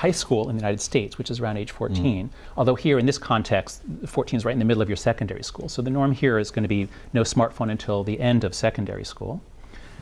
high school in the United States, which is around age 14. Although here in this context, 14 is right in the middle of your secondary school. So the norm here is going to be no smartphone until the end of secondary school.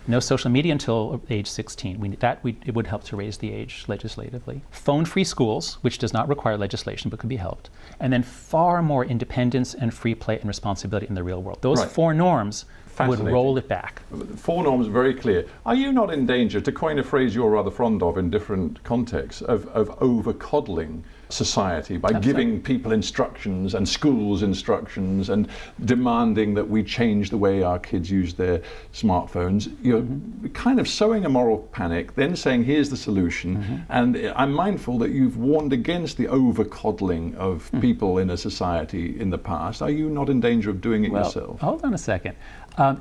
No social media until age 16. It would help to raise the age legislatively. Phone-free schools, which does not require legislation but could be helped. And then far more independence and free play and responsibility in the real world. Those four norms would roll it back. Four norms, very clear. Are you not in danger, to coin a phrase you're rather fond of in different contexts, of over-coddling society by giving people instructions and schools instructions and demanding that we change the way our kids use their smartphones? You're kind of sowing a moral panic, then saying here's the solution. And I'm mindful that you've warned against the over-coddling of people in a society in the past. Are you not in danger of doing it yourself? Hold on a second.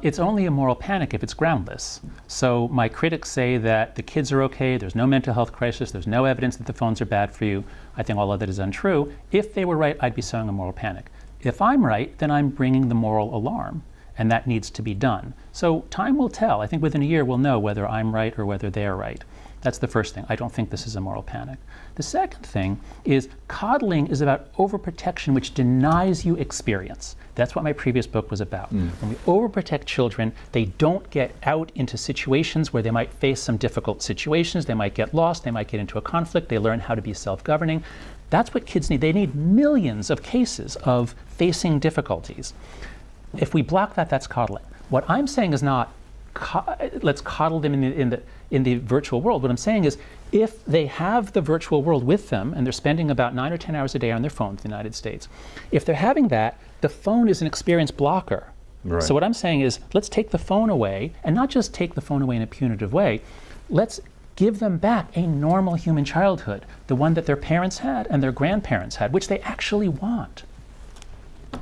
It's only a moral panic if it's groundless. So my critics say that the kids are okay, there's no mental health crisis, there's no evidence that the phones are bad for you. I think all of that is untrue. If they were right, I'd be sowing a moral panic. If I'm right, then I'm bringing the moral alarm, and that needs to be done. So time will tell. I think within a year we'll know whether I'm right or whether they're right. That's the first thing. I don't think this is a moral panic. The second thing is coddling is about overprotection, which denies you experience. That's what my previous book was about. When we overprotect children, they don't get out into situations where they might face some difficult situations. They might get lost. They might get into a conflict. They learn how to be self-governing. That's what kids need. They need millions of cases of facing difficulties. If we block that, that's coddling. What I'm saying is not let's coddle them in the virtual world. What I'm saying is, if they have the virtual world with them and they're spending about 9 or 10 hours a day on their phones in the United States, if they're having that, the phone is an experience blocker. Right. So what I'm saying is, let's take the phone away, and not just take the phone away in a punitive way. Let's give them back a normal human childhood, the one that their parents had and their grandparents had, which they actually want.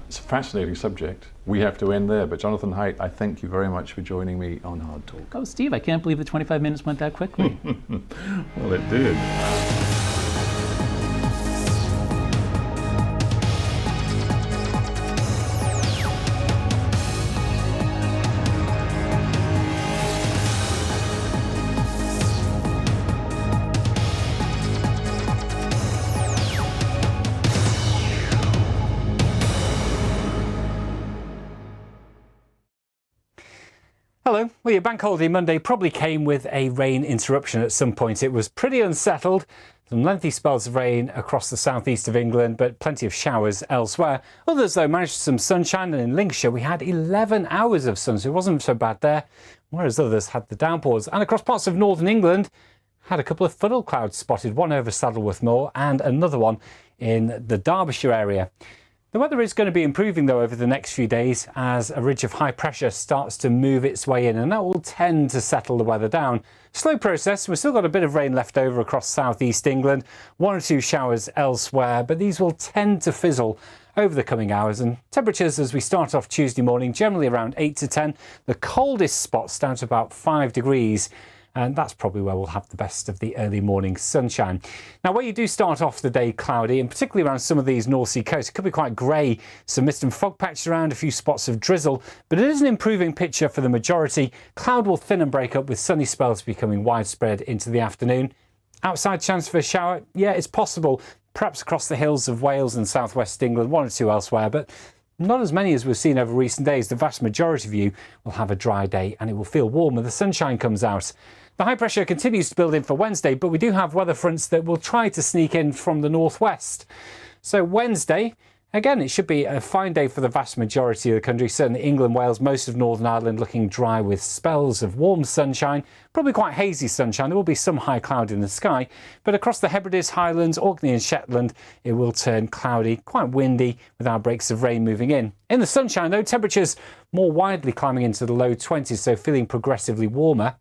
It's a fascinating subject. We have to end there, but Jonathan Haidt, I thank you very much for joining me on Hard Talk. Oh, Steve, I can't believe the 25 minutes went that quickly. Well, it did. Hello. Well, your bank holiday Monday probably came with a rain interruption at some point. It was pretty unsettled. Some lengthy spells of rain across the southeast of England, but plenty of showers elsewhere. Others, though, managed some sunshine, and in Lincolnshire we had 11 hours of sun, so it wasn't so bad there, whereas others had the downpours. And across parts of northern England, had a couple of funnel clouds spotted, one over Saddleworth Moor and another one in the Derbyshire area. The weather is going to be improving, though, over the next few days as a ridge of high pressure starts to move its way in, and that will tend to settle the weather down. Slow process. We've still got a bit of rain left over across southeast England, 1 or 2 showers elsewhere, but these will tend to fizzle over the coming hours. And temperatures as we start off Tuesday morning, generally around 8 to 10. The coldest spots down to about 5 degrees. And that's probably where we'll have the best of the early morning sunshine. Now, where you do start off the day cloudy, and particularly around some of these North Sea coasts, it could be quite grey, some mist and fog patches around, a few spots of drizzle, but it is an improving picture for the majority. Cloud will thin and break up with sunny spells becoming widespread into the afternoon. Outside chance for a shower? Yeah, it's possible, perhaps across the hills of Wales and southwest England, 1 or 2 elsewhere, but not as many as we've seen over recent days. The vast majority of you will have a dry day and it will feel warm when the sunshine comes out. The high pressure continues to build in for Wednesday, but we do have weather fronts that will try to sneak in from the northwest. So Wednesday, again, it should be a fine day for the vast majority of the country. Certainly England, Wales, most of Northern Ireland looking dry with spells of warm sunshine, probably quite hazy sunshine. There will be some high cloud in the sky, but across the Hebrides, Highlands, Orkney and Shetland, it will turn cloudy, quite windy with outbreaks of rain moving in. In the sunshine, though, temperatures more widely climbing into the low 20s, so feeling progressively warmer.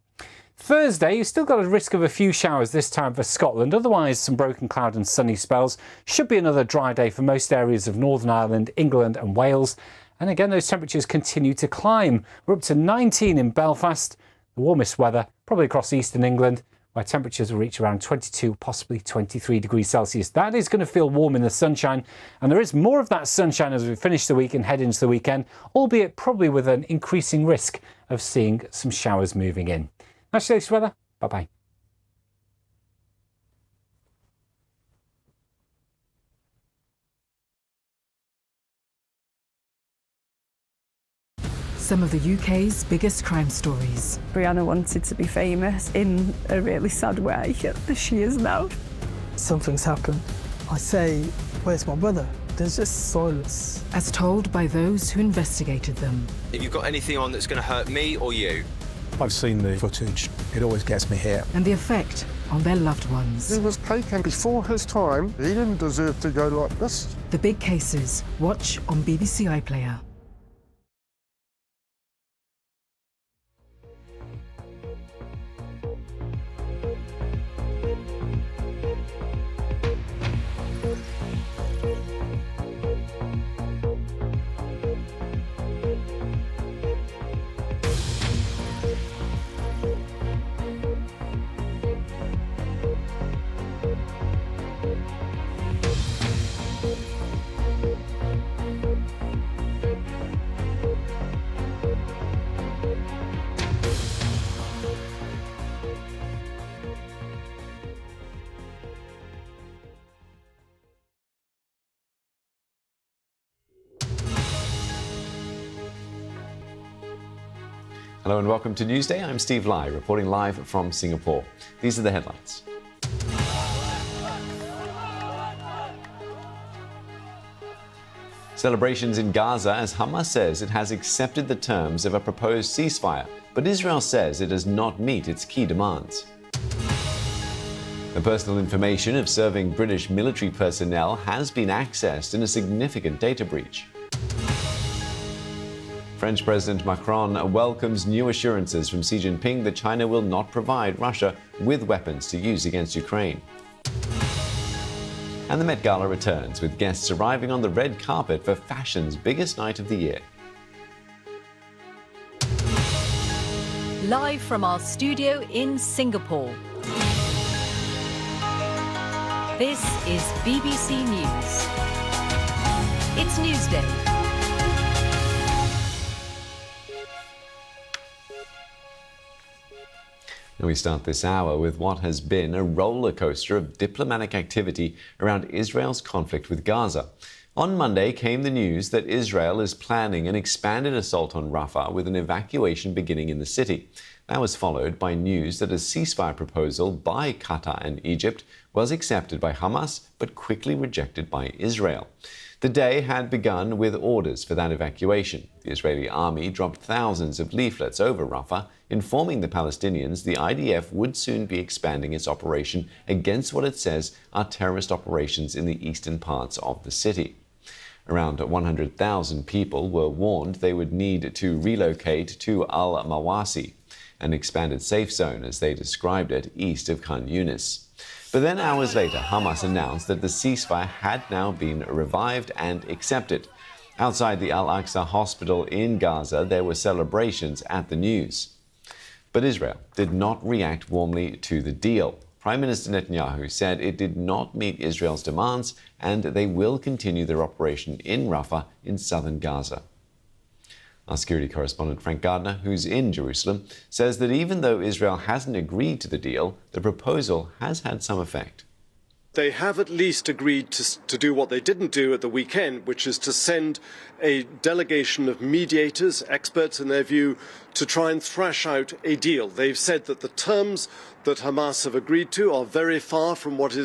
Thursday, you've still got a risk of a few showers this time for Scotland. Otherwise, some broken cloud and sunny spells. Should be another dry day for most areas of Northern Ireland, England and Wales. And again, those temperatures continue to climb. We're up to 19 in Belfast. The warmest weather probably across eastern England, where temperatures will reach around 22, possibly 23 degrees Celsius. That is going to feel warm in the sunshine. And there is more of that sunshine as we finish the week and head into the weekend, albeit probably with an increasing risk of seeing some showers moving in. That's today's weather. Bye-bye. some of the UK's biggest crime stories. Brianna wanted to be famous in a really sad way. She is now. Something's happened. I say, where's my brother? There's just silence. As told by those who investigated them. If you've got anything on that's going to hurt me or you. I've seen the footage. It always gets me here. And the effect on their loved ones. He was taken before his time. He didn't deserve to go like this. The big cases. Watch on BBC iPlayer. Hello and welcome to Newsday. I'm Steve Lai, reporting live from Singapore. These are the headlines. Celebrations in Gaza as Hamas says it has accepted the terms of a proposed ceasefire, but Israel says it does not meet its key demands. The personal information of serving British military personnel has been accessed in a significant data breach. French President Macron welcomes new assurances from Xi Jinping that China will not provide Russia with weapons to use against Ukraine. And the Met Gala returns, with guests arriving on the red carpet for fashion's biggest night of the year. Live from our studio in Singapore. This is BBC News. It's Newsday. And we start this hour with what has been a roller coaster of diplomatic activity around Israel's conflict with Gaza. On Monday came the news that Israel is planning an expanded assault on Rafah with an evacuation beginning in the city. That was followed by news that a ceasefire proposal by Qatar and Egypt was accepted by Hamas but quickly rejected by Israel. The day had begun with orders for that evacuation. The Israeli army dropped thousands of leaflets over Rafah, informing the Palestinians the IDF would soon be expanding its operation against what it says are terrorist operations in the eastern parts of the city. Around 100,000 people were warned they would need to relocate to Al-Mawasi, an expanded safe zone, as they described it, east of Khan Yunis. But then hours later, Hamas announced that the ceasefire had now been revived and accepted. Outside the Al-Aqsa hospital in Gaza, there were celebrations at the news. But Israel did not react warmly to the deal. Prime Minister Netanyahu said it did not meet Israel's demands and they will continue their operation in Rafah in southern Gaza. Our security correspondent Frank Gardner, who's in Jerusalem, says that even though Israel hasn't agreed to the deal, the proposal has had some effect. They have at least agreed to do what they didn't do at the weekend, which is to send a delegation of mediators, experts in their view, to try and thrash out a deal. They've said that the terms that Hamas have agreed to are very far from what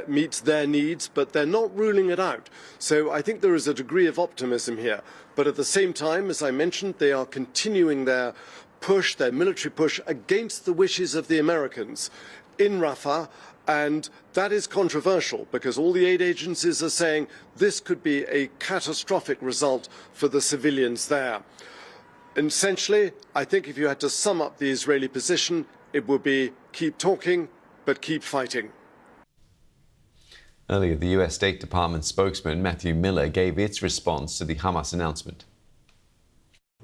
meets their needs, but they're not ruling it out. So I think there is a degree of optimism here. But at the same time, as I mentioned, they are continuing their push, their military push, against the wishes of the Americans in Rafah. And that is controversial because all the aid agencies are saying this could be a catastrophic result for the civilians there. And essentially, I think if you had to sum up the Israeli position, it would be keep talking, but keep fighting. Earlier, the US State Department spokesman Matthew Miller gave its response to the Hamas announcement.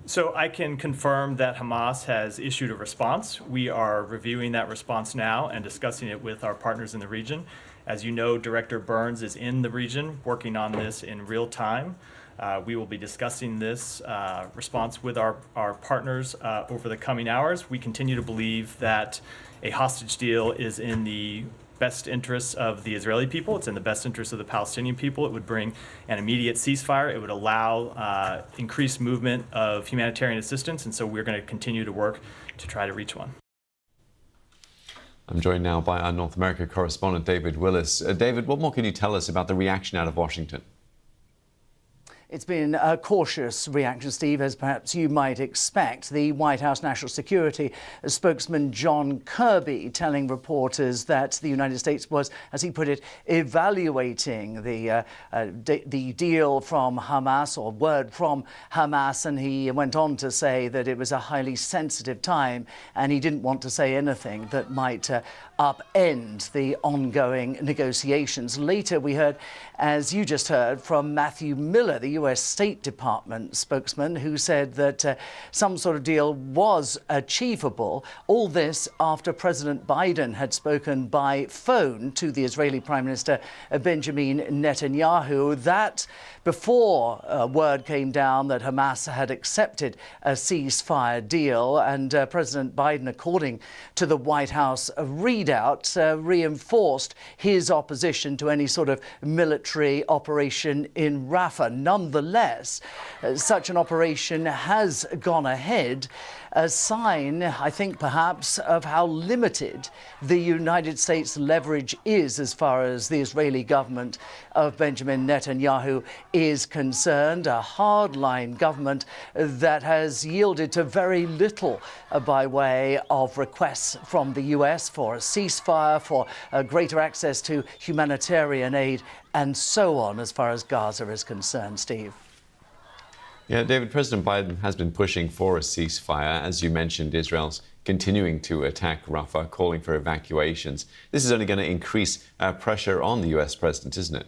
So I can confirm that Hamas has issued a response. We are reviewing that response now and discussing it with our partners in the region. As you know, Director Burns is in the region working on this in real time. We will be discussing this response with our partners over the coming hours. We continue to believe that a hostage deal is in the best interests of the Israeli people. It's in the best interests of the Palestinian people. It would bring an immediate ceasefire. It would allow increased movement of humanitarian assistance, and so we're going to continue to work to try to reach one. I'm joined now by our North America correspondent, David Willis. David, what more can you tell us about the reaction out of Washington? It's been a cautious reaction, Steve, as perhaps you might expect. The White House National Security spokesman John Kirby telling reporters that the United States was, as he put it, evaluating the deal from Hamas, or word from Hamas, and he went on to say that it was a highly sensitive time and he didn't want to say anything that might upend the ongoing negotiations. Later we heard, as you just heard, from Matthew Miller, the US State Department spokesman, who said that some sort of deal was achievable. All this after President Biden had spoken by phone to the Israeli Prime Minister Benjamin Netanyahu. That before word came down that Hamas had accepted a ceasefire deal, and President Biden, according to the White House readout, reinforced his opposition to any sort of military operation in Rafah. Nonetheless, such an operation has gone ahead, a sign, I think, perhaps, of how limited the United States leverage is as far as the Israeli government of Benjamin Netanyahu is concerned. A hardline government that has yielded to very little by way of requests from the US for a ceasefire, for greater access to humanitarian aid, and so on, as far as Gaza is concerned, Steve. Yeah, David, President Biden has been pushing for a ceasefire. As you mentioned, Israel's continuing to attack Rafah, calling for evacuations. This is only going to increase pressure on the US president, isn't it?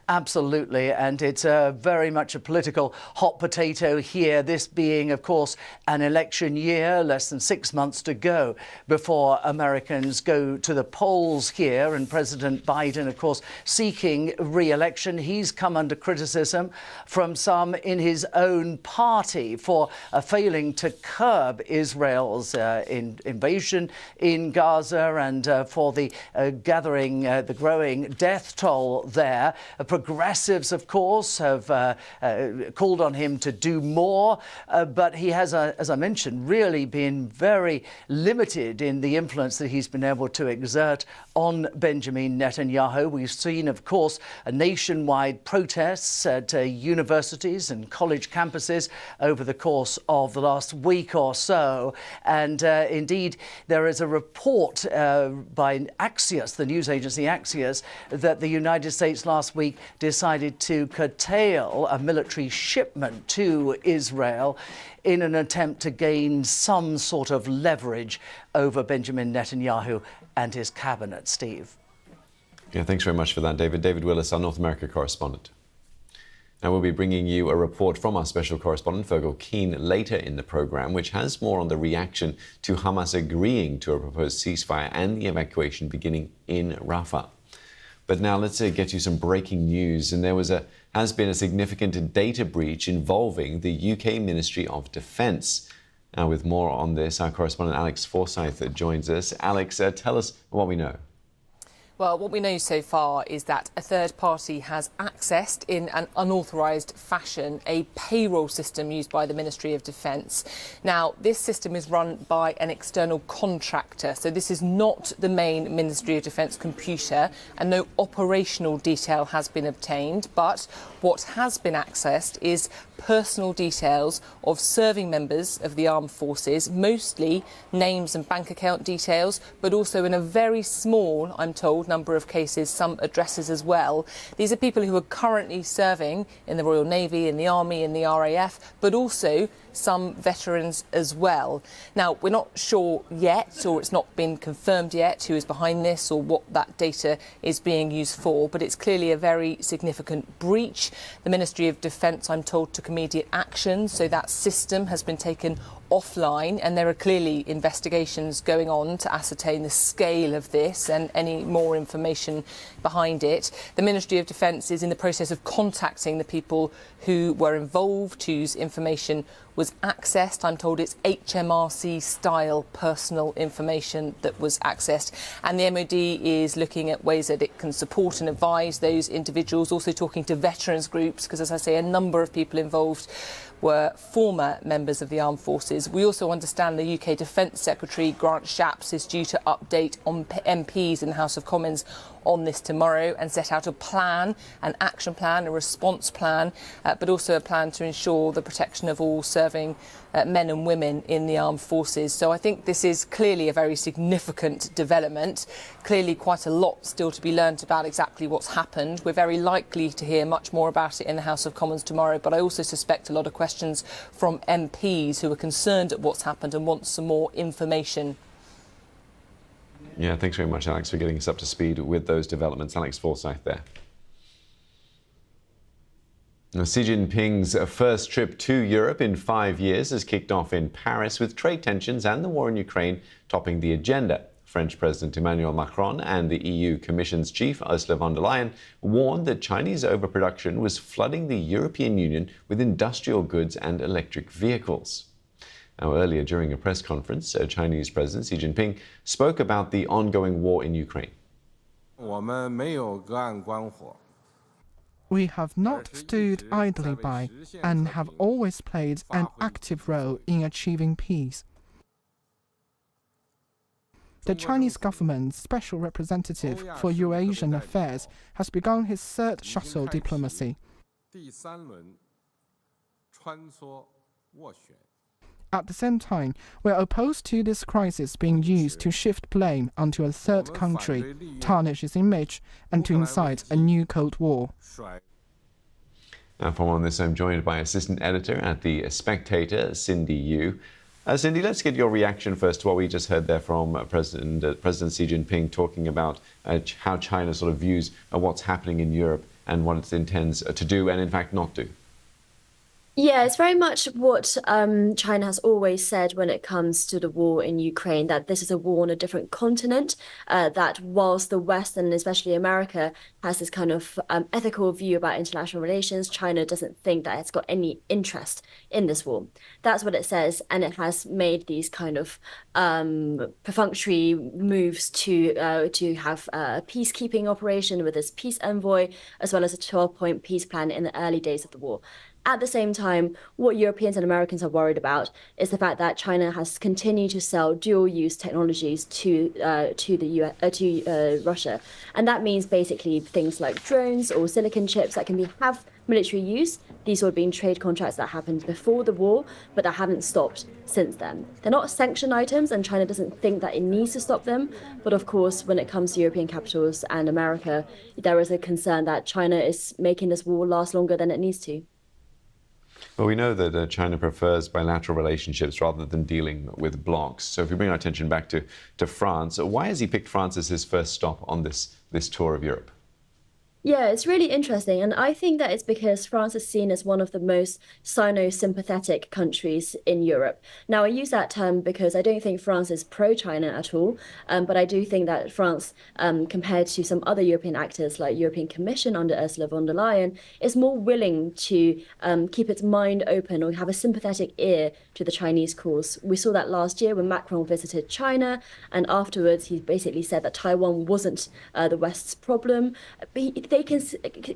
Absolutely, and it's very much a political hot potato here, this being, of course, an election year, less than 6 months to go before Americans go to the polls here, and President Biden, of course, seeking re-election. He's come under criticism from some in his own party for failing to curb Israel's invasion in Gaza, and for the the growing death toll there. Progressives, of course, have called on him to do more, but he has, as I mentioned, really been very limited in the influence that he's been able to exert on Benjamin Netanyahu. We've seen, of course, nationwide protests at universities and college campuses over the course of the last week or so. And indeed, there is a report by Axios, the news agency Axios, that the United States last week decided to curtail a military shipment to Israel in an attempt to gain some sort of leverage over Benjamin Netanyahu and his cabinet, Steve. Yeah, thanks very much for that, David. David Willis, our North America correspondent. Now, we'll be bringing you a report from our special correspondent, Fergal Keane, later in the programme, which has more on the reaction to Hamas agreeing to a proposed ceasefire and the evacuation beginning in Rafah. But now let's get you some breaking news. And there has been a significant data breach involving the UK Ministry of Defence. Now, with more on this, our correspondent Alex Forsyth joins us. Alex, tell us what we know. Well, what we know so far is that a third party has accessed in an unauthorised fashion a payroll system used by the Ministry of Defence. Now, this system is run by an external contractor, so this is not the main Ministry of Defence computer, and no operational detail has been obtained. But what has been accessed is personal details of serving members of the armed forces, mostly names and bank account details, but also in a very small, I'm told, number of cases, some addresses as well. These are people who are currently serving in the Royal Navy, in the Army, in the RAF, but also some veterans as well. Now, we're not sure yet, or it's not been confirmed yet, who is behind this or what that data is being used for, but it's clearly a very significant breach. The Ministry of Defence, I'm told, took immediate action, so that system has been taken offline, and there are clearly investigations going on to ascertain the scale of this and any more information behind it. The Ministry of Defence is in the process of contacting the people who were involved, whose information was accessed. I'm told it's HMRC-style personal information that was accessed. And the MOD is looking at ways that it can support and advise those individuals, also talking to veterans groups, because, as I say, a number of people involved were former members of the armed forces. We also understand the UK Defence Secretary, Grant Shapps, is due to update on MPs in the House of Commons on this tomorrow and set out a plan, an action plan, a response plan, but also a plan to ensure the protection of all serving men and women in the armed forces. So I think this is clearly a very significant development. Clearly quite a lot still to be learned about exactly what's happened. We're very likely to hear much more about it in the House of Commons tomorrow, but I also suspect a lot of questions from MPs who are concerned at what's happened and want some more information. Yeah, thanks very much, Alex, for getting us up to speed with those developments. Alex Forsyth there. Now, Xi Jinping's first trip to Europe in 5 years has kicked off in Paris, with trade tensions and the war in Ukraine topping the agenda. French President Emmanuel Macron and the EU Commission's chief, Ursula von der Leyen, warned that Chinese overproduction was flooding the European Union with industrial goods and electric vehicles. Now, earlier during a press conference, Chinese President Xi Jinping spoke about the ongoing war in Ukraine. We have not stood idly by and have always played an active role in achieving peace. The Chinese government's special representative for Eurasian affairs has begun his third shuttle diplomacy. At the same time, we are opposed to this crisis being used to shift blame onto a third country, tarnish its image, and to incite a new Cold War. Now, for more on this, I'm joined by assistant editor at The Spectator, Cindy Yu. Cindy, let's get your reaction first to what we just heard there from President Xi Jinping talking about how China sort of views what's happening in Europe and what it intends to do and, in fact, not do. Yeah, it's very much what China has always said when it comes to the war in Ukraine, that this is a war on a different continent, that whilst the West and especially America has this kind of ethical view about international relations, China doesn't think that it's got any interest in this war. That's what it says, and it has made these kind of perfunctory moves to have a peacekeeping operation with this peace envoy, as well as a 12-point peace plan in the early days of the war. At the same time, what Europeans and Americans are worried about is the fact that China has continued to sell dual-use technologies to Russia, and that means basically things like drones or silicon chips that can have military use. These would have been trade contracts that happened before the war, but that haven't stopped since then. They're not sanctioned items, and China doesn't think that it needs to stop them. But of course, when it comes to European capitals and America, there is a concern that China is making this war last longer than it needs to. Well, we know that China prefers bilateral relationships rather than dealing with blocs. So if we bring our attention back to France, why has he picked France as his first stop on this tour of Europe? Yeah, it's really interesting. And I think that it's because France is seen as one of the most Sino-sympathetic countries in Europe. Now, I use that term because I don't think France is pro-China at all. But I do think that France, compared to some other European actors like European Commission under Ursula von der Leyen, is more willing to keep its mind open or have a sympathetic ear to the Chinese cause. We saw that last year when Macron visited China, and afterwards he basically said that Taiwan wasn't the West's problem.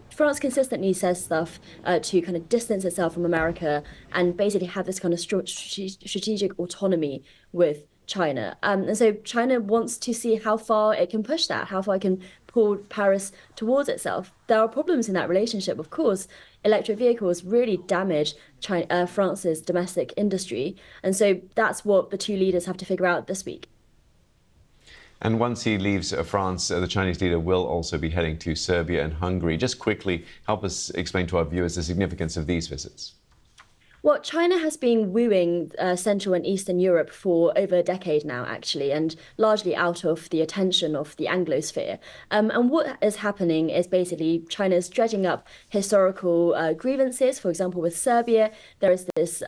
France consistently says stuff to kind of distance itself from America and basically have this kind of strategic autonomy with China. And so China wants to see how far it can push that, how far it can pull Paris towards itself. There are problems in that relationship, of course. Electric vehicles really damage France's domestic industry. And so that's what the two leaders have to figure out this week. And once he leaves France, the Chinese leader will also be heading to Serbia and Hungary. Just quickly, help us explain to our viewers the significance of these visits. Well, China has been wooing Central and Eastern Europe for over a decade now, actually, and largely out of the attention of the Anglosphere. And what is happening is basically China is dredging up historical grievances. For example, with Serbia, there is this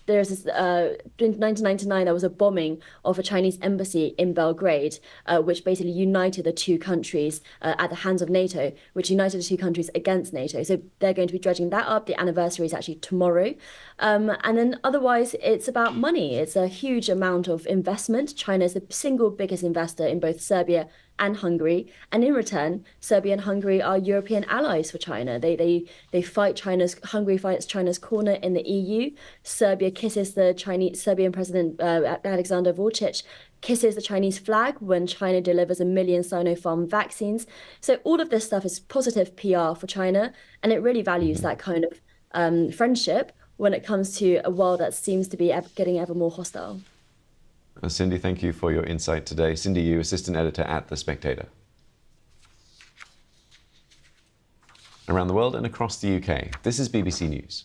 there's this, in 1999, there was a bombing of a Chinese embassy in Belgrade, which basically united the two countries at the hands of NATO, which united the two countries against NATO. So they're going to be dredging that up. The anniversary is actually tomorrow. And then otherwise, it's about money. It's a huge amount of investment. China is the single biggest investor in both Serbia and Hungary, and in return, Serbia and Hungary are European allies for China. They fight Hungary fights China's corner in the EU. Serbia kisses the Serbian President Alexander Vučić kisses the Chinese flag when China delivers 1 million Sinopharm vaccines. So all of this stuff is positive PR for China, and it really values that kind of friendship when it comes to a world that seems to be getting ever more hostile. Cindy, thank you for your insight today. Cindy Yu, assistant editor at The Spectator. Around the world and across the UK, this is BBC News.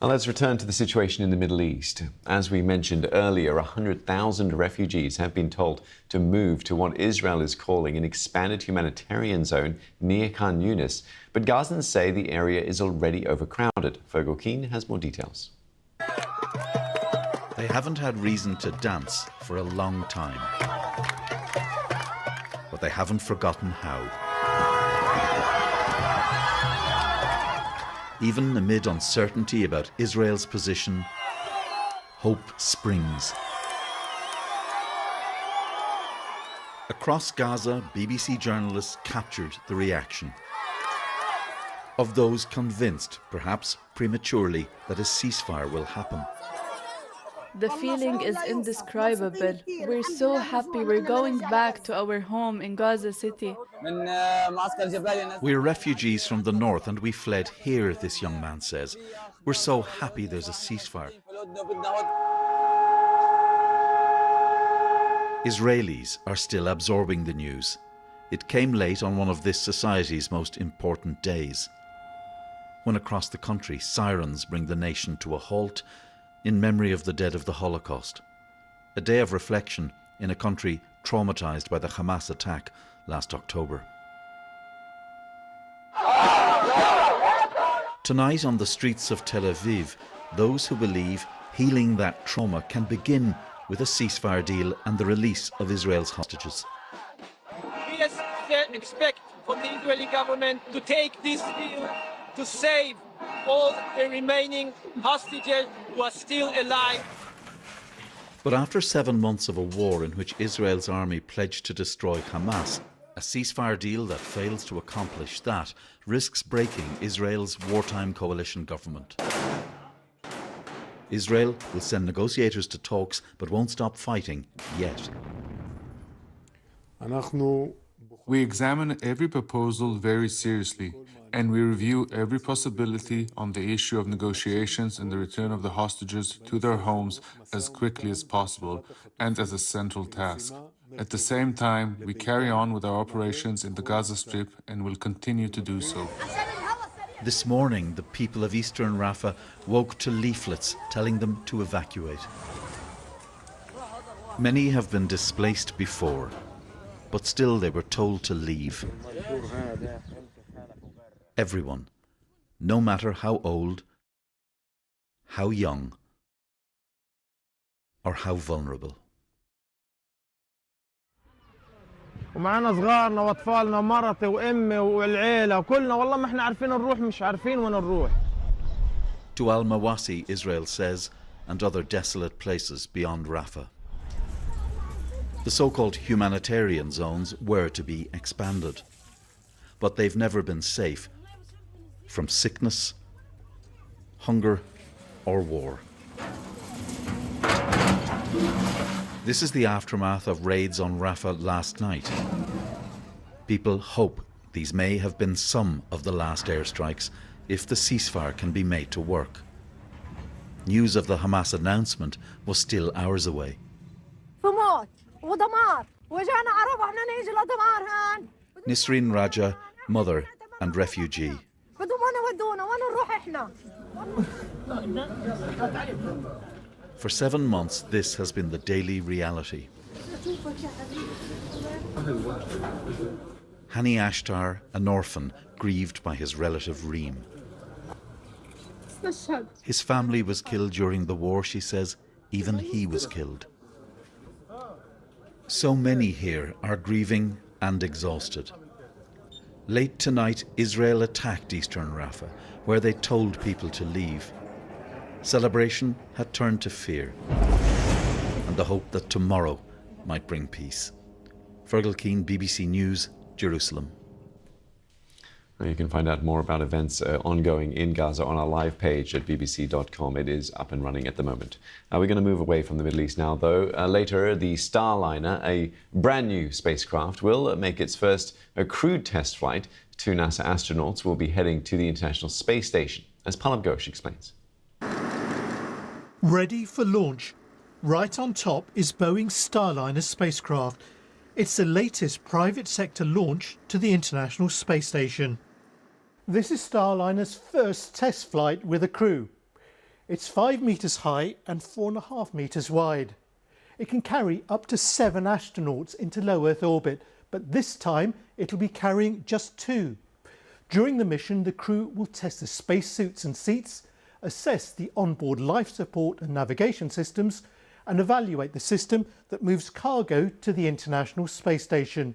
Now let's return to the situation in the Middle East. As we mentioned earlier, 100,000 refugees have been told to move to what Israel is calling an expanded humanitarian zone near Khan Yunis. But Gazans say the area is already overcrowded. Fergal Keane has more details. They haven't had reason to dance for a long time. But they haven't forgotten how. Even amid uncertainty about Israel's position, hope springs. Across Gaza, BBC journalists captured the reaction of those convinced, perhaps prematurely, that a ceasefire will happen. The feeling is indescribable. We're so happy we're going back to our home in Gaza City. We're refugees from the north and we fled here, this young man says. We're so happy there's a ceasefire. Israelis are still absorbing the news. It came late on one of this society's most important days, when across the country sirens bring the nation to a halt in memory of the dead of the Holocaust. A day of reflection in a country traumatized by the Hamas attack last October. Tonight on the streets of Tel Aviv, those who believe healing that trauma can begin with a ceasefire deal and the release of Israel's hostages. We expect from the Israeli government to take this deal to save all the remaining hostages who are still alive. But after 7 months of a war in which Israel's army pledged to destroy Hamas, a ceasefire deal that fails to accomplish that risks breaking Israel's wartime coalition government. Israel will send negotiators to talks but won't stop fighting yet. We examine every proposal very seriously, and we review every possibility on the issue of negotiations and the return of the hostages to their homes as quickly as possible and as a central task. At the same time, we carry on with our operations in the Gaza Strip and will continue to do so. This morning, the people of eastern Rafah woke to leaflets telling them to evacuate. Many have been displaced before, but still they were told to leave. Everyone, no matter how old, how young, or how vulnerable. ومعنا صغارنا واطفالنا مرتي وامي والعيله وكلنا والله ما احنا عارفين نروح مش عارفين وين نروح. To Al-Mawasi, Israel says, and other desolate places beyond Rafah. The so-called humanitarian zones were to be expanded, but they've never been safe from sickness, hunger, or war. This is the aftermath of raids on Rafah last night. People hope these may have been some of the last airstrikes if the ceasefire can be made to work. News of the Hamas announcement was still hours away. Nisreen Raja, mother and refugee. For 7 months, this has been the daily reality. Hani Ashtar, an orphan, grieved by his relative Reem. His family was killed during the war, she says. Even he was killed. So many here are grieving and exhausted. Late tonight, Israel attacked eastern Rafah, where they told people to leave. Celebration had turned to fear, and the hope that tomorrow might bring peace. Fergal Keane, BBC News, Jerusalem. You can find out more about events ongoing in Gaza on our live page at bbc.com. It is up and running at the moment. We're going to move away from the Middle East now, though. Later, the Starliner, a brand new spacecraft, will make its first crewed test flight. 2 NASA astronauts will be heading to the International Space Station, as Palab Ghosh explains. Ready for launch. Right on top is Boeing's Starliner spacecraft. It's the latest private sector launch to the International Space Station. This is Starliner's first test flight with a crew. It's 5 metres high and 4.5 metres wide. It can carry up to 7 astronauts into low Earth orbit, but this time it'll be carrying just 2. During the mission, the crew will test the spacesuits and seats, assess the onboard life support and navigation systems, and evaluate the system that moves cargo to the International Space Station.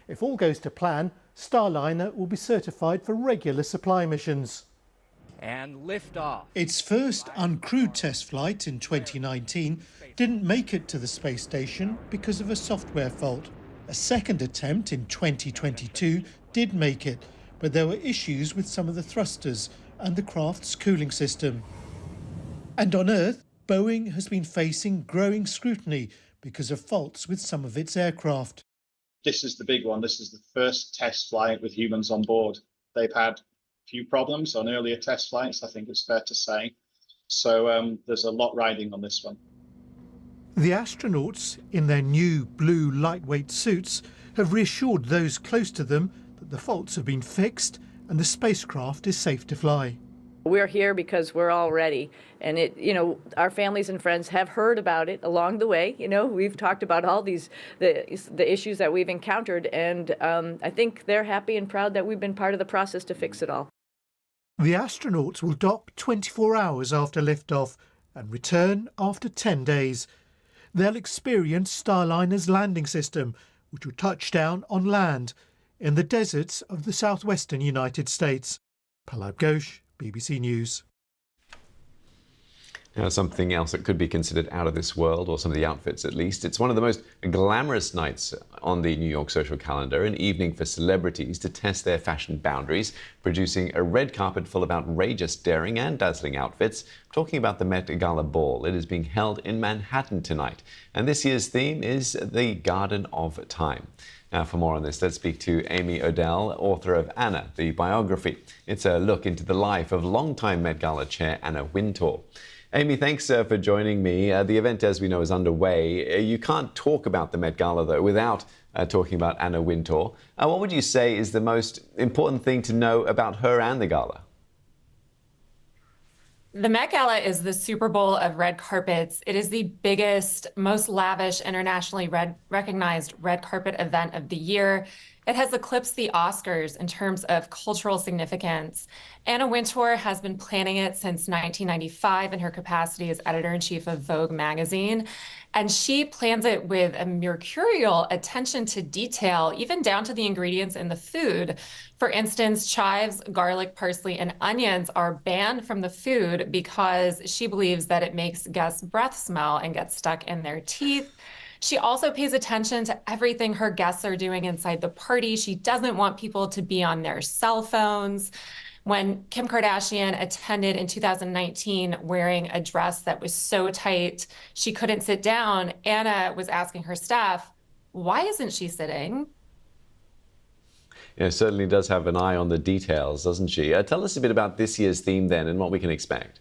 If all goes to plan, Starliner will be certified for regular supply missions. And liftoff. Its first uncrewed test flight in 2019 didn't make it to the space station because of a software fault. A second attempt in 2022 did make it, but there were issues with some of the thrusters and the craft's cooling system. And on Earth, Boeing has been facing growing scrutiny because of faults with some of its aircraft. This is the big one. This is the first test flight with humans on board. They've had a few problems on earlier test flights, I think it's fair to say. So there's a lot riding on this one. The astronauts, in their new blue lightweight suits, have reassured those close to them that the faults have been fixed and the spacecraft is safe to fly. We're here because we're all ready. And our families and friends have heard about it along the way. We've talked about all the issues that we've encountered, and I think they're happy and proud that we've been part of the process to fix it all. The astronauts will dock 24 hours after liftoff and return after 10 days. They'll experience Starliner's landing system, which will touch down on land in the deserts of the southwestern United States. Palab Ghosh, BBC News. Now, something else that could be considered out of this world, or some of the outfits at least. It's one of the most glamorous nights on the New York social calendar, an evening for celebrities to test their fashion boundaries, producing a red carpet full of outrageous, daring and dazzling outfits. I'm talking about the Met Gala Ball. It is being held in Manhattan tonight, and this year's theme is the Garden of Time. Now, for more on this, let's speak to Amy Odell, author of Anna, the biography. It's a look into the life of longtime Met Gala chair Anna Wintour. Amy, thanks for joining me. The event, as we know, is underway. You can't talk about the Met Gala, though, without talking about Anna Wintour. What would you say is the most important thing to know about her and the gala? The Met Gala is the Super Bowl of red carpets. It is the biggest, most lavish, internationally recognized red carpet event of the year. It has eclipsed the Oscars in terms of cultural significance. Anna Wintour has been planning it since 1995 in her capacity as editor-in-chief of Vogue magazine. And she plans it with a mercurial attention to detail, even down to the ingredients in the food. For instance, chives, garlic, parsley, and onions are banned from the food because she believes that it makes guests' breath smell and get stuck in their teeth. She also pays attention to everything her guests are doing inside the party. She doesn't want people to be on their cell phones. When Kim Kardashian attended in 2019 wearing a dress that was so tight she couldn't sit down, Anna was asking her staff, why isn't she sitting? Yeah, certainly does have an eye on the details, doesn't she? Tell us a bit about this year's theme then and what we can expect.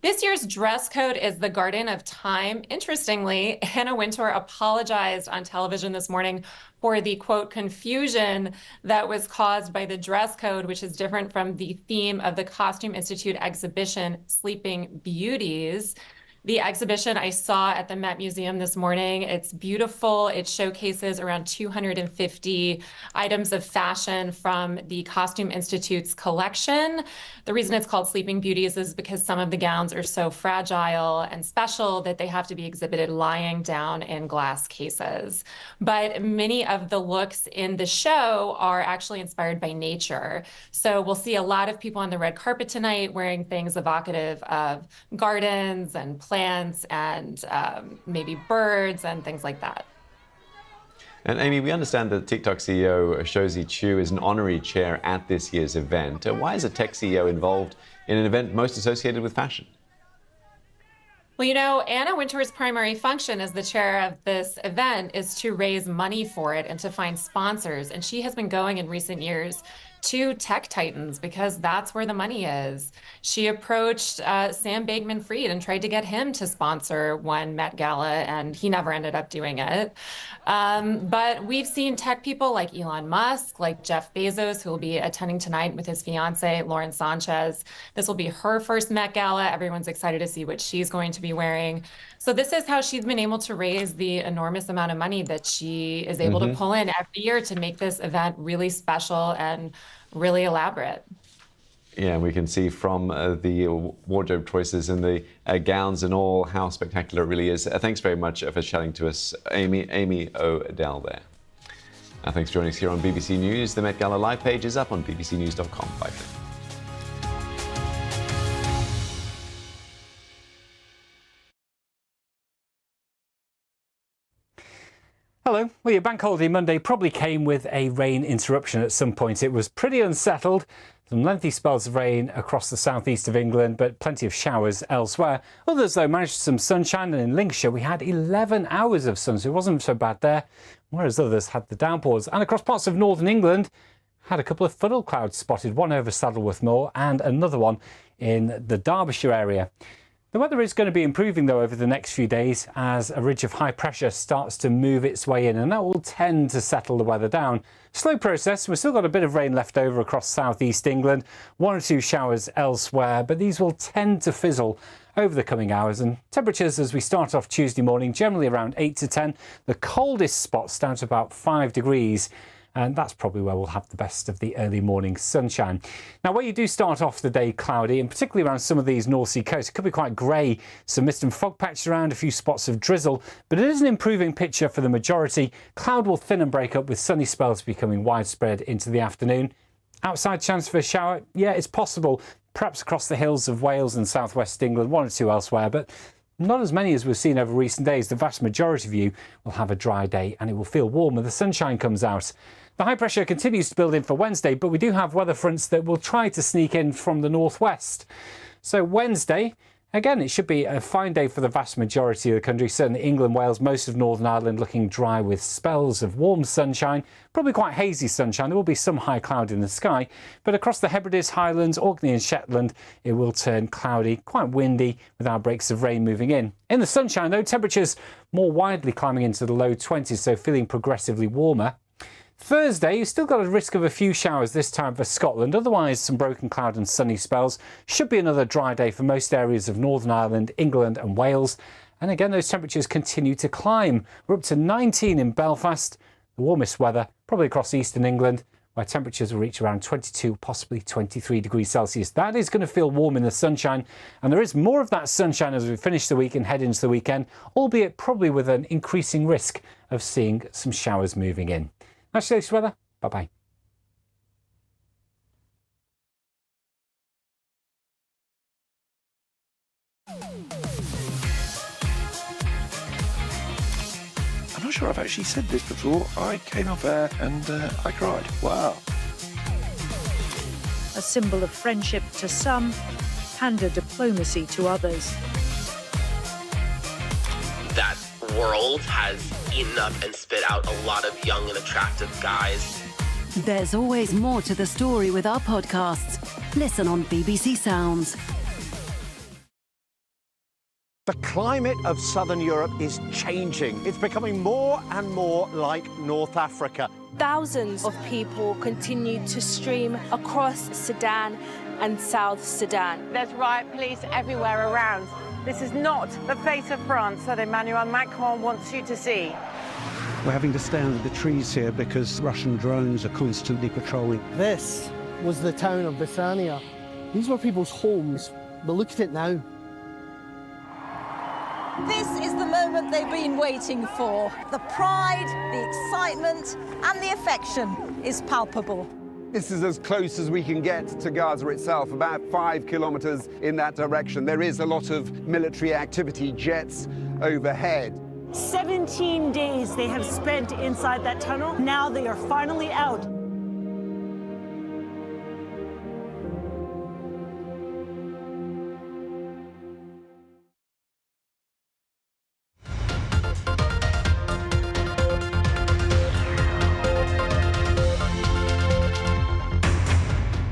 This year's dress code is the Garden of Time. Interestingly, Anna Wintour apologized on television this morning for the, quote, confusion that was caused by the dress code, which is different from the theme of the Costume Institute exhibition, Sleeping Beauties. The exhibition I saw at the Met Museum this morning, it's beautiful. It showcases around 250 items of fashion from the Costume Institute's collection. The reason it's called Sleeping Beauties is because some of the gowns are so fragile and special that they have to be exhibited lying down in glass cases. But many of the looks in the show are actually inspired by nature. So we'll see a lot of people on the red carpet tonight wearing things evocative of gardens and plants and maybe birds and things like that. And Amy, we understand that TikTok CEO Shouzi Chu is an honorary chair at this year's event. Why is a tech CEO involved in an event most associated with fashion? Well, you know, Anna Wintour's primary function as the chair of this event is to raise money for it and to find sponsors. And she has been going in recent years to tech titans because that's where the money is. She approached Sam Bankman-Fried and tried to get him to sponsor one Met Gala, and he never ended up doing it. But we've seen tech people like Elon Musk, like Jeff Bezos, who will be attending tonight with his fiance, Lauren Sanchez. This will be her first Met Gala. Everyone's excited to see what she's going to be wearing. So this is how she's been able to raise the enormous amount of money that she is able to pull in every year to make this event really special and really elaborate. Yeah, we can see from the wardrobe choices and the gowns and all how spectacular it really is. Thanks very much for chatting to us, Amy O'Dell there. Thanks for joining us here on BBC News. The Met Gala live page is up on bbcnews.com. Bye for now. Hello. Well, your bank holiday Monday probably came with a rain interruption at some point. It was pretty unsettled. Some lengthy spells of rain across the southeast of England, but plenty of showers elsewhere. Others, though, managed some sunshine, and in Lincolnshire we had 11 hours of sun, so it wasn't so bad there, whereas others had the downpours. And across parts of northern England, had a couple of funnel clouds spotted, one over Saddleworth Moor and another one in the Derbyshire area. The weather is going to be improving, though, over the next few days as a ridge of high pressure starts to move its way in, and that will tend to settle the weather down. Slow process. We've still got a bit of rain left over across southeast England, one or two showers elsewhere, but these will tend to fizzle over the coming hours. And temperatures as we start off Tuesday morning, generally around 8 to 10. The coldest spots down to about 5 degrees. And that's probably where we'll have the best of the early morning sunshine. Now, where you do start off the day cloudy, and particularly around some of these North Sea coasts, it could be quite grey. Some mist and fog patches around, a few spots of drizzle, but it is an improving picture for the majority. Cloud will thin and break up with sunny spells becoming widespread into the afternoon. Outside chance for a shower? Yeah, it's possible. Perhaps across the hills of Wales and southwest England, one or two elsewhere, but not as many as we've seen over recent days. The vast majority of you will have a dry day and it will feel warm when the sunshine comes out. The high pressure continues to build in for Wednesday, but we do have weather fronts that will try to sneak in from the northwest. So Wednesday, again, it should be a fine day for the vast majority of the country. Certainly England, Wales, most of Northern Ireland looking dry with spells of warm sunshine, probably quite hazy sunshine. There will be some high cloud in the sky, but across the Hebrides, Highlands, Orkney and Shetland, it will turn cloudy, quite windy with outbreaks of rain moving in. In the sunshine, though, temperatures more widely climbing into the low 20s, so feeling progressively warmer. Thursday, you've still got a risk of a few showers this time for Scotland. Otherwise, some broken cloud and sunny spells. Should be another dry day for most areas of Northern Ireland, England and Wales. And again, those temperatures continue to climb. We're up to 19 in Belfast. The warmest weather probably across eastern England, where temperatures will reach around 22, possibly 23 degrees Celsius. That is going to feel warm in the sunshine, and there is more of that sunshine as we finish the week and head into the weekend, albeit probably with an increasing risk of seeing some showers moving in. That's today's weather. Bye-bye. I'm not sure I've actually said this before. I came off air and I cried. Wow. A symbol of friendship to some, panda diplomacy to others. That world has eaten up and spit out a lot of young and attractive guys. There's always more to the story with our podcasts. Listen on BBC Sounds. The climate of southern Europe is changing. It's becoming more and more like North Africa. Thousands of people continue to stream across Sudan and South Sudan. There's riot police everywhere around. This is not the face of France that Emmanuel Macron wants you to see. We're having to stay under the trees here because Russian drones are constantly patrolling. This was the town of Bethania. These were people's homes, but look at it now. This is the moment they've been waiting for. The pride, the excitement, and the affection is palpable. This is as close as we can get to Gaza itself, about 5 kilometers in that direction. There is a lot of military activity, jets overhead. 17 days they have spent inside that tunnel. Now they are finally out.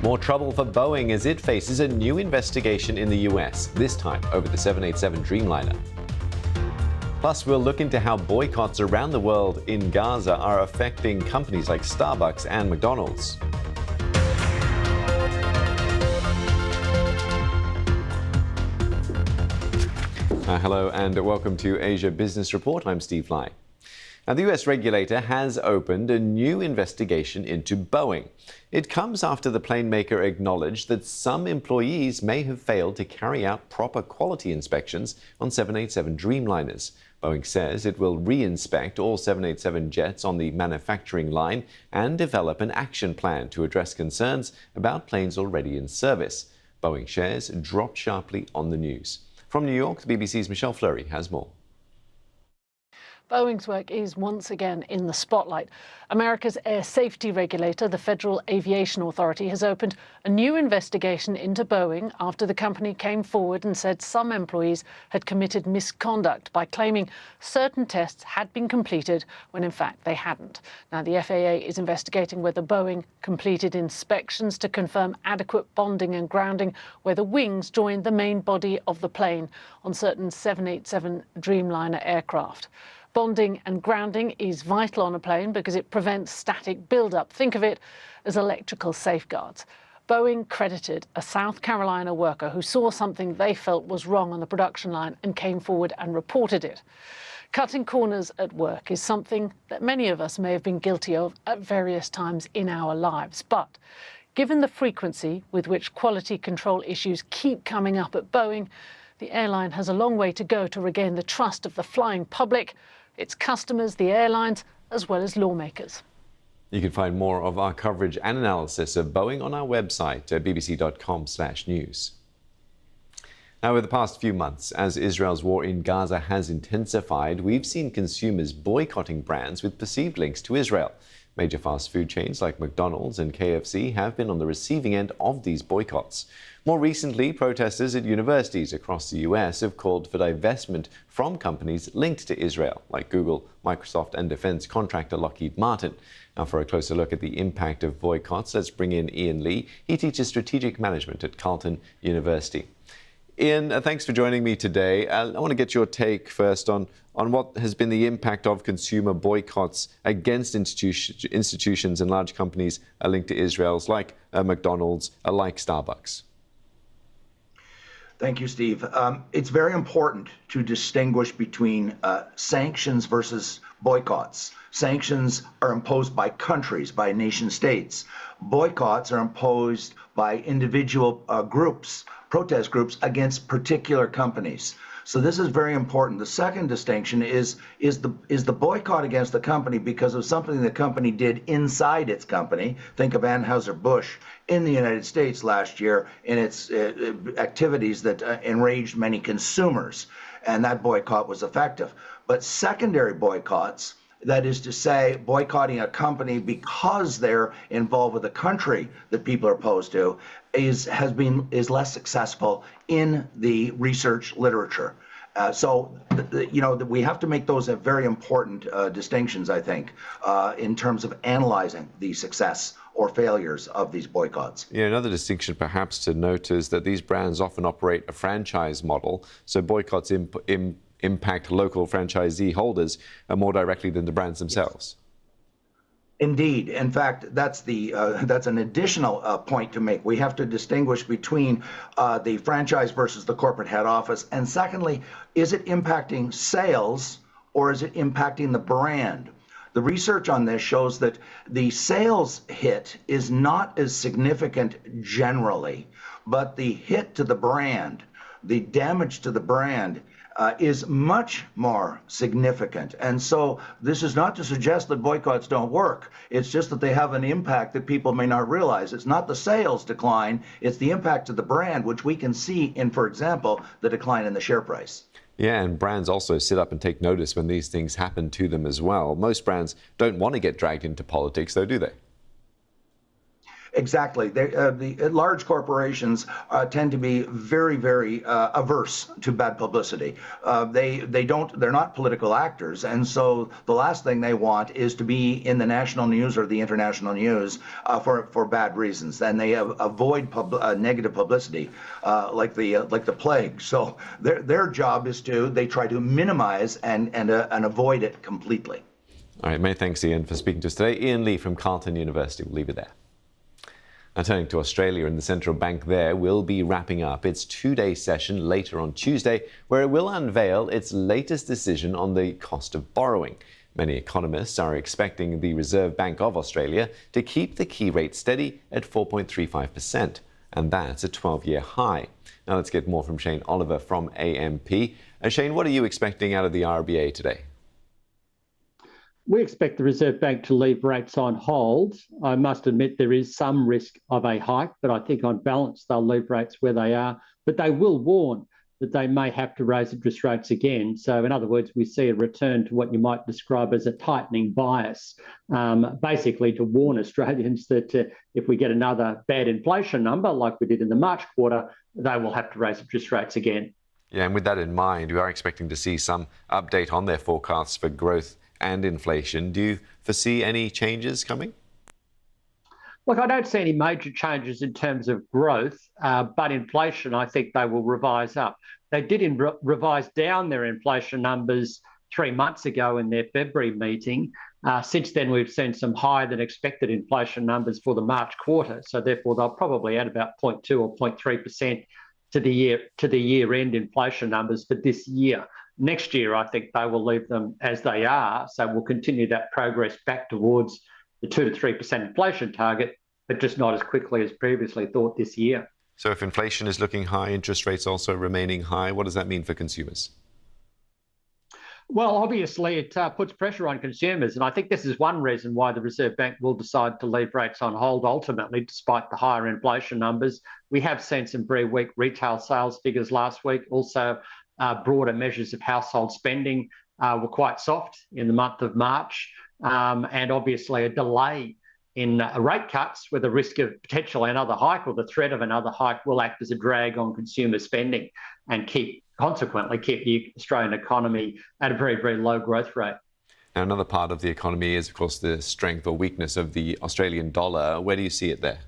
More trouble for Boeing as it faces a new investigation in the US, this time over the 787 Dreamliner. Plus, we'll look into how boycotts around the world in Gaza are affecting companies like Starbucks and McDonald's. Hello and welcome to Asia Business Report. I'm Steve Lai. Now, the US regulator has opened a new investigation into Boeing. It comes after the plane maker acknowledged that some employees may have failed to carry out proper quality inspections on 787 Dreamliners. Boeing says it will re-inspect all 787 jets on the manufacturing line and develop an action plan to address concerns about planes already in service. Boeing shares dropped sharply on the news. From New York, the BBC's Michelle Fleury has more. Boeing's work is once again in the spotlight. America's air safety regulator, the Federal Aviation Authority, has opened a new investigation into Boeing after the company came forward and said some employees had committed misconduct by claiming certain tests had been completed when in fact they hadn't. Now, the FAA is investigating whether Boeing completed inspections to confirm adequate bonding and grounding where the wings join the main body of the plane on certain 787 Dreamliner aircraft. Bonding and grounding is vital on a plane because it prevents static build-up. Think of it as electrical safeguards. Boeing credited a South Carolina worker who saw something they felt was wrong on the production line and came forward and reported it. Cutting corners at work is something that many of us may have been guilty of at various times in our lives. But given the frequency with which quality control issues keep coming up at Boeing, the airline has a long way to go to regain the trust of the flying public, its customers, the airlines, as well as lawmakers. You can find more of our coverage and analysis of Boeing on our website at bbc.com/news. Now, over the past few months, as Israel's war in Gaza has intensified, we've seen consumers boycotting brands with perceived links to Israel. Major fast food chains like McDonald's and KFC have been on the receiving end of these boycotts. More recently, protesters at universities across the US have called for divestment from companies linked to Israel, like Google, Microsoft, and defense contractor Lockheed Martin. Now, for a closer look at the impact of boycotts, let's bring in Ian Lee. He teaches strategic management at Carleton University. Ian, thanks for joining me today. I want to get your take first on what has been the impact of consumer boycotts against institutions and large companies linked to Israel, like McDonald's, like Starbucks. Thank you, Steve. It's very important to distinguish between sanctions versus boycotts. Sanctions are imposed by countries, by nation states. Boycotts are imposed by individual groups, protest groups against particular companies. So this is very important. The second distinction is the boycott against the company because of something the company did inside its company. Think of Anheuser-Busch in the United States last year in its activities that enraged many consumers, and that boycott was effective. But secondary boycotts, that is to say, boycotting a company because they're involved with a country that people are opposed to, is less successful in the research literature. We have to make those very important distinctions, I think, in terms of analyzing the success or failures of these boycotts. Yeah, another distinction perhaps to note is that these brands often operate a franchise model, so boycotts impact local franchisee holders more directly than the brands themselves. Indeed. In fact, that's an additional point to make. We have to distinguish between the franchise versus the corporate head office. And secondly, is it impacting sales or is it impacting the brand? The research on this shows that the sales hit is not as significant generally, but the hit to the brand, the damage to the brand, is much more significant. And so this is not to suggest that boycotts don't work. It's just that they have an impact that people may not realize. It's not the sales decline, it's the impact to the brand, which we can see in, for example, the decline in the share price. Yeah, and brands also sit up and take notice when these things happen to them as well. Most brands don't want to get dragged into politics, though, do they? Exactly. The large corporations tend to be very, very averse to bad publicity. They're not political actors, and so the last thing they want is to be in the national news or the international news for bad reasons. And they avoid negative publicity like the plague. So their job is they try to minimize and avoid it completely. All right, many thanks, Ian, for speaking to us today. Ian Lee from Carleton University. We'll leave it there. Now turning to Australia, and the central bank there will be wrapping up its two-day session later on Tuesday, where it will unveil its latest decision on the cost of borrowing. Many economists are expecting the Reserve Bank of Australia to keep the key rate steady at 4.35%, and that's a 12-year high. Now let's get more from Shane Oliver from AMP. Shane, what are you expecting out of the RBA today? We expect the Reserve Bank to leave rates on hold. I must admit there is some risk of a hike, but I think on balance they'll leave rates where they are. But they will warn that they may have to raise interest rates again. So in other words, we see a return to what you might describe as a tightening bias, basically to warn Australians that if we get another bad inflation number like we did in the March quarter, they will have to raise interest rates again. Yeah, and with that in mind, we are expecting to see some update on their forecasts for growth and inflation. Do you foresee any changes coming? Look, I don't see any major changes in terms of growth, but inflation, I think they will revise up. They did revise down their inflation numbers 3 months ago in their February meeting. Since then, we've seen some higher than expected inflation numbers for the March quarter. So therefore, they'll probably add about 0.2 or 0.3% to the year-end inflation numbers for this year. Next year, I think they will leave them as they are. So we'll continue that progress back towards the 2 to 3% inflation target, but just not as quickly as previously thought this year. So if inflation is looking high, interest rates also remaining high, what does that mean for consumers? Well, obviously, it puts pressure on consumers. And I think this is one reason why the Reserve Bank will decide to leave rates on hold ultimately, despite the higher inflation numbers. We have seen some very weak retail sales figures last week. Also, broader measures of household spending were quite soft in the month of March. And obviously a delay in rate cuts with the risk of potentially another hike or the threat of another hike will act as a drag on consumer spending and consequently keep the Australian economy at a very, very low growth rate. Now, another part of the economy is, of course, the strength or weakness of the Australian dollar. Where do you see it there?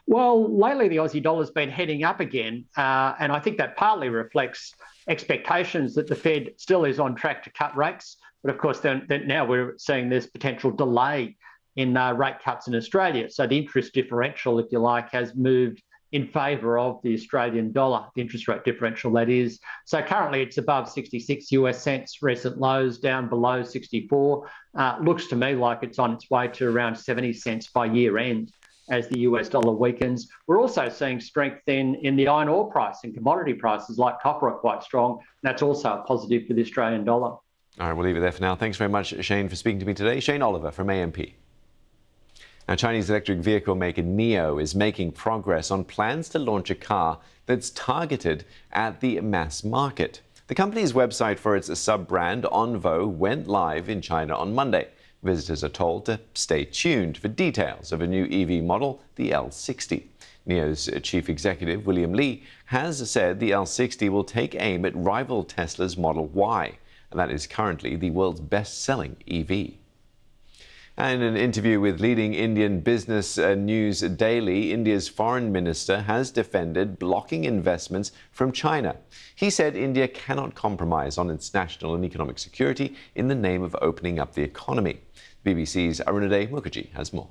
Well, lately the Aussie dollar's been heading up again, and I think that partly reflects expectations that the Fed still is on track to cut rates. But of course, then now we're seeing this potential delay in rate cuts in Australia. So the interest differential, if you like, has moved in favour of the Australian dollar, the interest rate differential that is. So currently it's above 66 US cents, recent lows down below 64. Looks to me like it's on its way to around 70 cents by year end as the US dollar weakens. We're also seeing strength in the iron ore price and commodity prices like copper are quite strong. That's also a positive for the Australian dollar. All right, we'll leave it there for now. Thanks very much, Shane, for speaking to me today. Shane Oliver from AMP. Now, Chinese electric vehicle maker NIO is making progress on plans to launch a car that's targeted at the mass market. The company's website for its sub-brand Onvo went live in China on Monday. Visitors are told to stay tuned for details of a new EV model, the L60. NIO's chief executive, William Li, has said the L60 will take aim at rival Tesla's Model Y, and that is currently the world's best-selling EV. And in an interview with leading Indian business news daily, India's foreign minister has defended blocking investments from China. He said India cannot compromise on its national and economic security in the name of opening up the economy. BBC's Arunaday Mukherjee has more.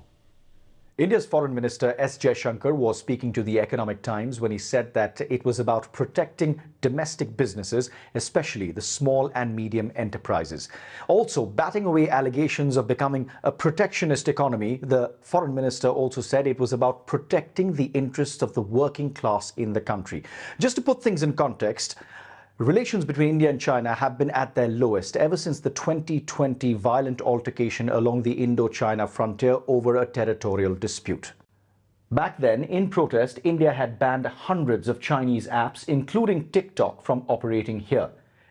India's Foreign Minister S. Jaishankar was speaking to the Economic Times when he said that it was about protecting domestic businesses, especially the small and medium enterprises. Also, batting away allegations of becoming a protectionist economy, the Foreign Minister also said it was about protecting the interests of the working class in the country. Just to put things in context, relations between India and China have been at their lowest ever since the 2020 violent altercation along the Indo-China frontier over a territorial dispute. Back then, in protest, India had banned hundreds of Chinese apps, including TikTok, from operating here.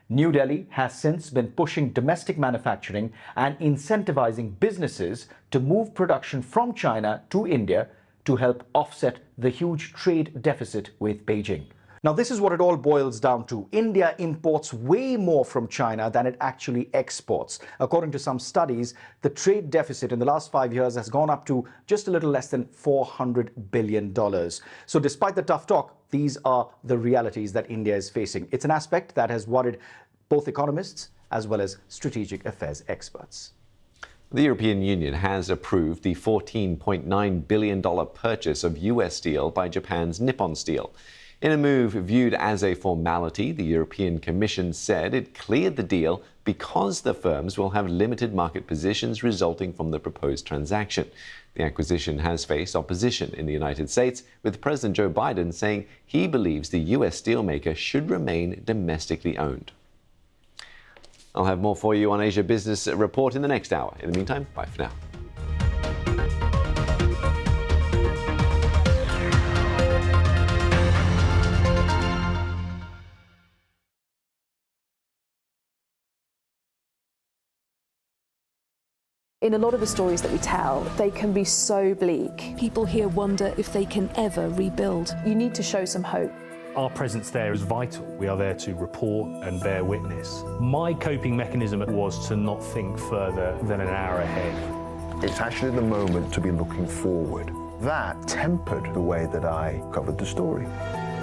New Delhi has since been pushing domestic manufacturing and incentivizing businesses to move production from China to India to help offset the huge trade deficit with Beijing. Now, this is what it all boils down to. India imports way more from China than it actually exports. According to some studies, the trade deficit in the last 5 years has gone up to just a little less than $400 billion. So despite the tough talk, these are the realities that India is facing. It's an aspect that has worried both economists as well as strategic affairs experts. The European Union has approved the $14.9 billion purchase of US steel by Japan's Nippon Steel. In a move viewed as a formality, the European Commission said it cleared the deal because the firms will have limited market positions resulting from the proposed transaction. The acquisition has faced opposition in the United States, with President Joe Biden saying he believes the U.S. steelmaker should remain domestically owned. I'll have more for you on Asia Business Report in the next hour. In the meantime, bye for now. In a lot of the stories that we tell, they can be so bleak. People here wonder if they can ever rebuild. You need to show some hope. Our presence there is vital. We are there to report and bear witness. My coping mechanism was to not think further than an hour ahead. It's actually the moment to be looking forward. That tempered the way that I covered the story.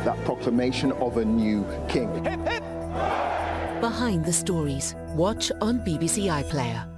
That proclamation of a new king. Hip, hip. Behind the stories. Watch on BBC iPlayer.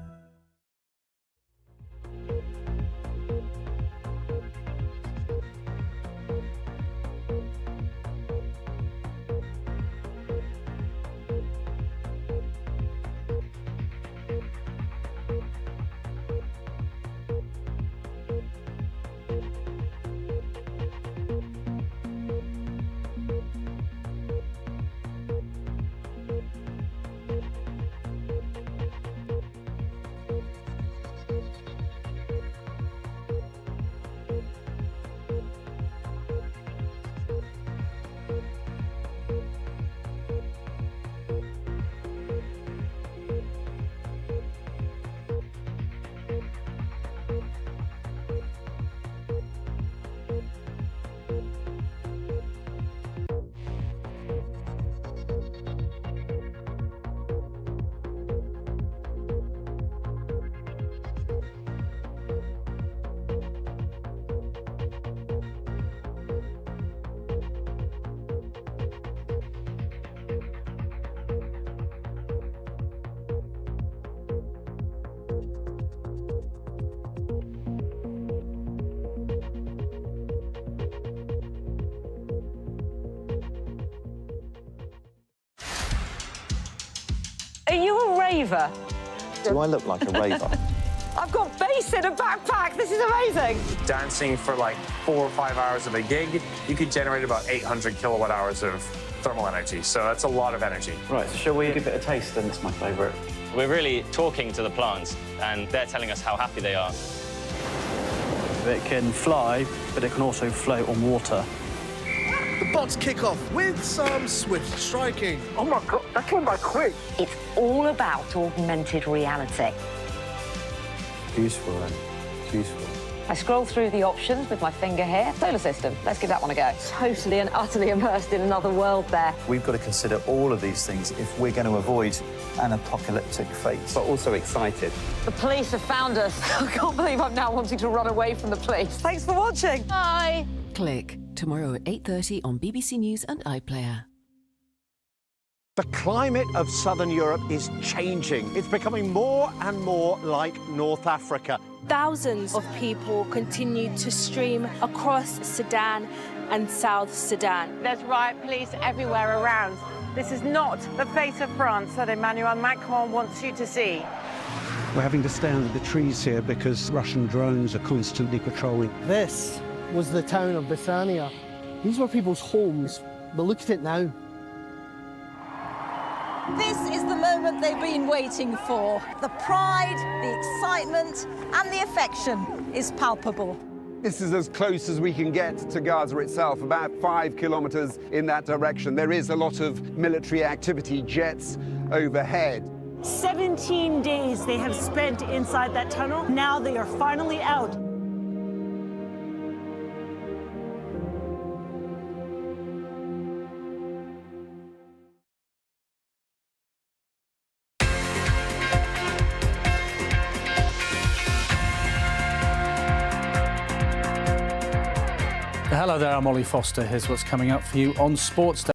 Are you a raver? Do I look like a raver? I've got bass in a backpack. This is amazing. Dancing for like 4 or 5 hours of a gig, you could generate about 800 kilowatt hours of thermal energy. So that's a lot of energy. Right, so shall we give it a taste then? It's my favourite. We're really talking to the plants, and they're telling us how happy they are. It can fly, but it can also float on water. The bots kick off with some swift striking. Oh my God, that came by quick. It's all about augmented reality. Useful, then. It's useful. I scroll through the options with my finger here. Solar system, let's give that one a go. Totally and utterly immersed in another world there. We've got to consider all of these things if we're going to avoid an apocalyptic fate. But also excited. The police have found us. I can't believe I'm now wanting to run away from the police. Thanks for watching. Bye. Click, tomorrow at 8:30 on BBC News and iPlayer. The climate of southern Europe is changing. It's becoming more and more like North Africa. Thousands of people continue to stream across Sudan and South Sudan. There's riot police everywhere around. This is not the face of France that Emmanuel Macron wants you to see. We're having to stay under the trees here because Russian drones are constantly patrolling. This was the town of Bethania. These were people's homes, but look at it now. This is the moment they've been waiting for. The pride, the excitement, and the affection is palpable. This is as close as we can get to Gaza itself, about 5 kilometers in that direction. There is a lot of military activity, jets overhead. 17 days they have spent inside that tunnel. Now they are finally out. Hello there, I'm Ollie Foster. Here's what's coming up for you on Sports Day.